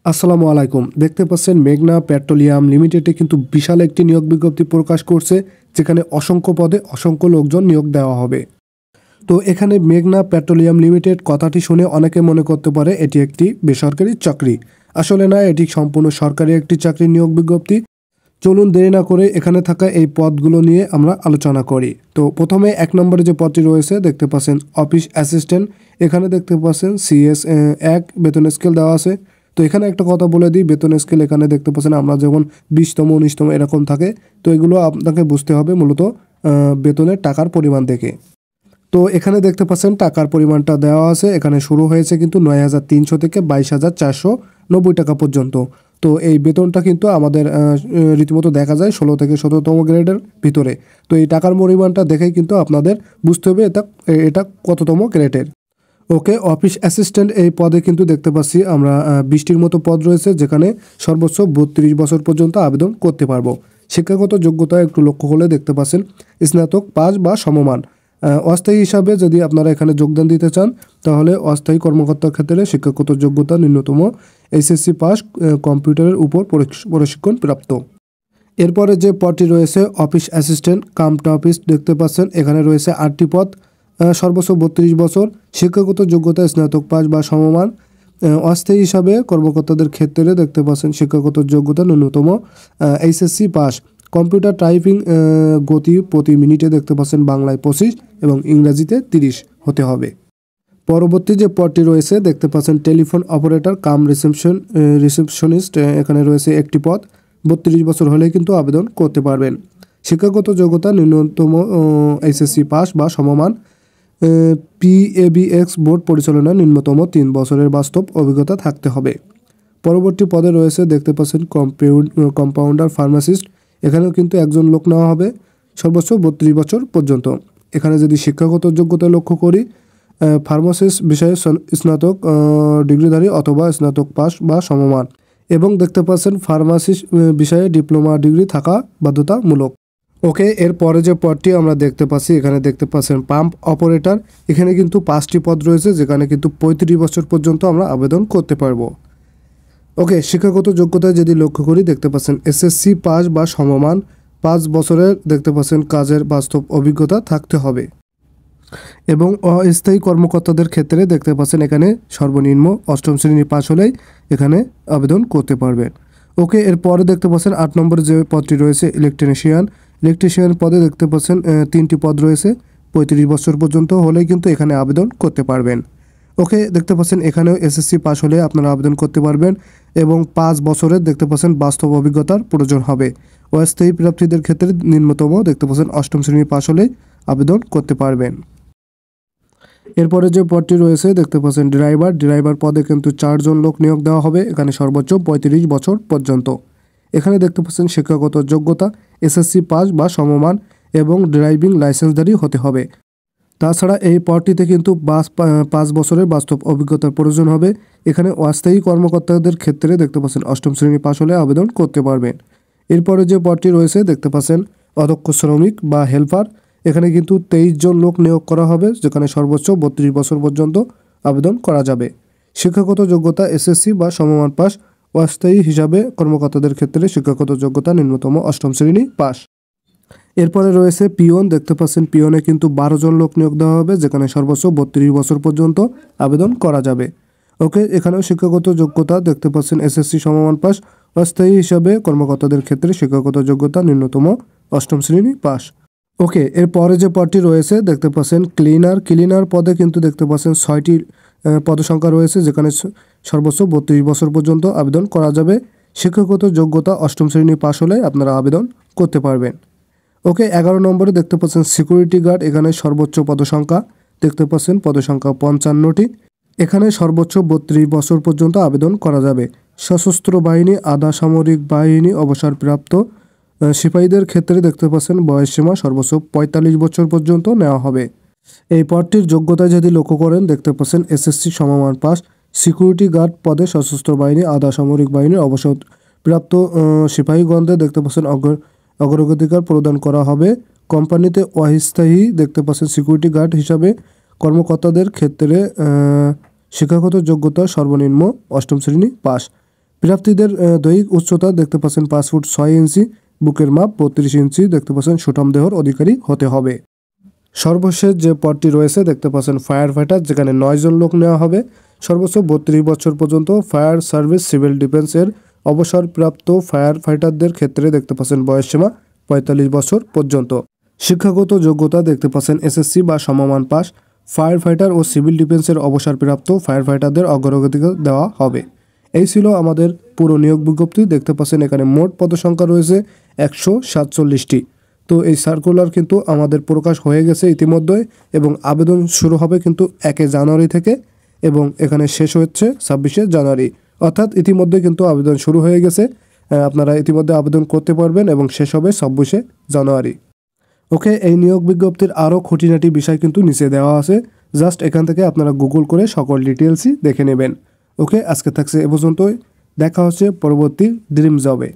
আসসালামু আলাইকুম। দেখতে পাচ্ছেন মেঘনা পেট্রোলিয়াম লিমিটেডে কিন্তু বিশাল একটি নিয়োগ বিজ্ঞপ্তি প্রকাশ করছে, যেখানে অসংখ্য পদে অসংখ্য লোকজন নিয়োগ দেওয়া হবে। তো এখানে মেঘনা পেট্রোলিয়াম লিমিটেড কথাটি শুনে অনেকে মনে করতে পারে এটি একটি বেসরকারি চাকরি। আসলে না, এটি সম্পূর্ণ সরকারি একটি চাকরির নিয়োগ বিজ্ঞপ্তি। চলুন দেরি না করে এখানে থাকা এই পদগুলো নিয়ে আমরা আলোচনা করি। তো প্রথমে 1 নম্বরে যে পদটি রয়েছে দেখতে পাচ্ছেন অফিস অ্যাসিস্ট্যান্ট। এখানে দেখতে পাচ্ছেন CS 1 বেতন স্কেল দেওয়া আছে। তো এখানে একটা কথা বলে দিই, বেতন স্কেল এখানে দেখতে পাচ্ছেন আমরা যেমন 20তম 19তম এরকম থাকে। তো এগুলো আপনাকে বুঝতে হবে মূলত বেতনের টাকার পরিমাণ দেখে। তো এখানে দেখতে পাচ্ছেন টাকার পরিমাণটা দেওয়া আছে। এখানে শুরু হয়েছে কিন্তু 9,300 থেকে 22,490 টাকা পর্যন্ত। তো এই বেতনটা কিন্তু আমাদের রীতিমতো দেখা যায় 16 থেকে 17তম গ্রেডের ভিতরে। তো এই টাকার পরিমাণটা দেখেই কিন্তু আপনাদের বুঝতে হবে এটা কততম গ্রেডের। ওকে, অফিস অ্যাসিস্ট্যান্ট এই পদে কিন্তু দেখতে পাচ্ছি আমরা 20টির মতো পদ রয়েছে, যেখানে সর্বোচ্চ 32 বছর পর্যন্ত আবেদন করতে পারবো। শিক্ষাগত যোগ্যতা একটু লক্ষ্য করলে দেখতে পাচ্ছেন স্নাতক পাস বা সমমান। অস্থায়ী হিসাবে যদি আপনারা এখানে যোগদান দিতে চান, তাহলে অস্থায়ী কর্মকর্তার ক্ষেত্রে শিক্ষাগত যোগ্যতা ন্যূনতম SSC পাস, কম্পিউটারের উপর প্রশিক্ষণ প্রাপ্ত। এরপরে যে পদটি রয়েছে অফিস অ্যাসিস্ট্যান্ট কামটা অফিস দেখতে পাচ্ছেন, এখানে রয়েছে 8টি পদ, সর্বোচ্চ 32 বছর, শিক্ষাগত যোগ্যতা স্নাতক পাস বা সমমান। অস্থায়ী হিসাবে কর্মকর্তাদের ক্ষেত্রে দেখতে পাচ্ছেন শিক্ষাগত যোগ্যতা ন্যূনতম SSC পাস, কম্পিউটার টাইপিং গতি প্রতি মিনিটে দেখতে পাচ্ছেন বাংলায় 25 এবং ইংরাজিতে 30 হতে হবে। পরবর্তী যে পদটি রয়েছে দেখতে পাচ্ছেন টেলিফোন অপারেটর কাম রিসেপশনিস্ট। এখানে রয়েছে একটি পদ, 32 বছর হলে কিন্তু আবেদন করতে পারবেন। শিক্ষাগত যোগ্যতা ন্যূনতম SSC পাস বা সমমান, PABX বোর্ড পরিচালনায় ন্যূনতম 3 বছরের বাস্তব অভিজ্ঞতা থাকতে হবে। পরবর্তী পদে রয়েছে দেখতে পাচ্ছেন কম্পাউন্ডার ফার্মাসিস্ট। এখানেও কিন্তু একজন লোক নেওয়া হবে, সর্বোচ্চ 32 বছর পর্যন্ত। এখানে যদি শিক্ষাগত যোগ্যতা লক্ষ্য করি, ফার্মাসিস্ট বিষয়ে স্নাতক ডিগ্রিধারী অথবা স্নাতক পাস বা সমমান, এবং দেখতে পাচ্ছেন ফার্মাসিস্ট বিষয়ে ডিপ্লোমা ডিগ্রি থাকা বাধ্যতামূলক। ওকে, এরপরে যে পদটি আমরা দেখতে পাচ্ছি, এখানে দেখতে পাচ্ছেন পাম্প অপারেটর। এখানে কিন্তু 5টি পদ রয়েছে, যেখানে কিন্তু 35 বছর পর্যন্ত আমরা আবেদন করতে পারবো। ওকে, শিক্ষাগত যোগ্যতায় যদি লক্ষ্য করি দেখতে পাচ্ছেন SSC পাস বা সমমান, 5 বছরের দেখতে পাচ্ছেন কাজের বাস্তব অভিজ্ঞতা থাকতে হবে। এবং অস্থায়ী কর্মকর্তাদের ক্ষেত্রে দেখতে পাচ্ছেন এখানে সর্বনিম্ন 8ম শ্রেণী পাস হলেই এখানে আবেদন করতে পারবেন। ওকে, এরপরে দেখতে পাচ্ছেন 8 নম্বরে যে পদটি রয়েছে ইলেকট্রিশিয়ান পদে দেখতে পাচ্ছেন 3টি পদ রয়েছে, 35 বছর পর্যন্ত হলেই কিন্তু এখানে আবেদন করতে পারবেন। ওকে, দেখতে পাচ্ছেন এখানেও SSC পাস হলে আপনারা আবেদন করতে পারবেন এবং 5 বছরের দেখতে পাচ্ছেন বাস্তব অভিজ্ঞতার প্রয়োজন হবে। অস্থায়ী প্রার্থীদের ক্ষেত্রে নিম্নতম দেখতে পাচ্ছেন 8ম শ্রেণী পাস হলেই আবেদন করতে পারবেন। এরপরে যে পদটি রয়েছে দেখতে পাচ্ছেন ড্রাইভার পদে কিন্তু 4 জন লোক নিয়োগ দেওয়া হবে, এখানে সর্বোচ্চ 35 বছর পর্যন্ত। এখানে দেখতে পাচ্ছেন শিক্ষাগত যোগ্যতা SSC পাস বা সমমান এবং ড্রাইভিং লাইসেন্সধারী হতে হবে। তাছাড়া এই পদটিতে কিন্তু 5 বছরের বাস্তব অভিজ্ঞতার প্রয়োজন হবে। এখানে অস্থায়ী কর্মকর্তাদের ক্ষেত্রে দেখতে পাচ্ছেন 8ম শ্রেণী পাস হলে আবেদন করতে পারবেন। এরপরে যে পদটি রয়েছে দেখতে পাচ্ছেন অদক্ষ শ্রমিক বা হেল্পার। এখানে কিন্তু 23 জন লোক নিয়োগ করা হবে, যেখানে সর্বোচ্চ 32 বছর পর্যন্ত আবেদন করা যাবে। শিক্ষাগত যোগ্যতা SSC বা সমমান পাস, অস্থায়ী হিসাবে কর্মকর্তাদের ক্ষেত্রে শিক্ষাগত যোগ্যতা ন্যূনতম 8ম শ্রেণী পাস। এরপরে রয়েছে পিওন। দেখতে পাচ্ছেন পিওনে কিন্তু 12 জন লোক নিয়োগ দেওয়া হবে, যেখানে সর্বোচ্চ 32 বছর পর্যন্ত আবেদন করা যাবে। ওকে, এখানেও শিক্ষাগত যোগ্যতা দেখতে পাচ্ছেন SSC সমমান পাস, অস্থায়ী হিসাবে কর্মকর্তাদের ক্ষেত্রে শিক্ষাগত যোগ্যতা ন্যূনতম 8ম শ্রেণী পাস। ওকে, এরপরে যে পদটি রয়েছে দেখতে পাচ্ছেন ক্লিনার পদে কিন্তু দেখতে পাচ্ছেন 6টি পদসংখ্যা রয়েছে, যেখানে সর্বোচ্চ 32 বছর পর্যন্ত আবেদন করা যাবে। শিক্ষাগত যোগ্যতা 8ম শ্রেণী পাস হলে আপনারা আবেদন করতে পারবেন। ওকে, 11 নম্বরে দেখতে পাচ্ছেন সিকিউরিটি গার্ড। এখানে সর্বোচ্চ পদসংখ্যা দেখতে পাচ্ছেন পদসংখ্যা 55টি। এখানে সর্বোচ্চ 32 বছর পর্যন্ত আবেদন করা যাবে। সশস্ত্র বাহিনী, আধা সামরিক বাহিনী, অবসরপ্রাপ্ত সিপাহীদের ক্ষেত্রে দেখতে পাচ্ছেন বয়সসীমা সর্বোচ্চ 45 বছর পর্যন্ত নেওয়া হবে। এই পদটির যোগ্যতায় যদি লক্ষ্য করেন দেখতে পাচ্ছেন SSC সমমান পাস। সিকিউরিটি গার্ড পদে সশস্ত্র বাহিনী, আধা সামরিক বাহিনীর অবসরপ্রাপ্ত সিপাহীগণদের দেখতে পাচ্ছেন অগ্রাধিকার প্রদান করা হবে। কোম্পানিতে অস্থায়ী দেখতে পাচ্ছেন সিকিউরিটি গার্ড হিসাবে কর্মকর্তাদের ক্ষেত্রে শিক্ষাগত যোগ্যতা সর্বনিম্ন 8ম শ্রেণী পাস। প্রার্থীদের দৈহিক উচ্চতা দেখতে পাচ্ছেন 5 ফুট 6 ইঞ্চি, বুকের মাপ 32 ইঞ্চি দেখতে পাচ্ছেন, সুঠাম দেহর অধিকারী হতে হবে। সর্বশেষ যে পদটি রয়েছে দেখতে পাচ্ছেন ফায়ার ফাইটার, যেখানে 9 জন লোক নেওয়া হবে। সর্বোচ্চ 32 বছর পর্যন্ত ফায়ার সার্ভিস সিভিল ডিফেন্সের অবসরপ্রাপ্ত ফায়ার ফাইটারদের ক্ষেত্রে দেখতে পাচ্ছেন বয়সসীমা 45 বছর পর্যন্ত। শিক্ষাগত যোগ্যতা দেখতে পাচ্ছেন এসএসসি বা সমমান পাস। ফায়ার ফাইটার ও সিভিল ডিফেন্সের অবসরপ্রাপ্ত ফায়ার ফাইটারদের অগ্রাধিকার দেওয়া হবে। এই ছিল আমাদের পুরো নিয়োগ বিজ্ঞপ্তি। দেখতে পাচ্ছেন এখানে মোট পদসংখ্যা রয়েছে 147টি। তো এই সার্কুলার কিন্তু আমাদের প্রকাশ হয়ে গেছে ইতিমধ্যে, এবং আবেদন শুরু হবে কিন্তু 1 জানুয়ারি থেকে, এবং এখানে শেষ হচ্ছে 26 জানুয়ারি, অর্থাৎ ইতিমধ্যে কিন্তু আবেদন শুরু হয়ে গেছে। আপনারা ইতিমধ্যে আবেদন করতে পারবেন এবং শেষ হবে 26 জানুয়ারি। ওকে, এই নিয়োগ বিজ্ঞপ্তির আরও খুঁটিনাটি বিষয় কিন্তু নিচে দেওয়া আছে, জাস্ট এখান থেকে আপনারা গুগল করে সকল ডিটেলসই দেখে নেবেন। ওকে, আজকে থাকছে এ পর্যন্তই, দেখা হচ্ছে পরবর্তী ড্রিম জবে।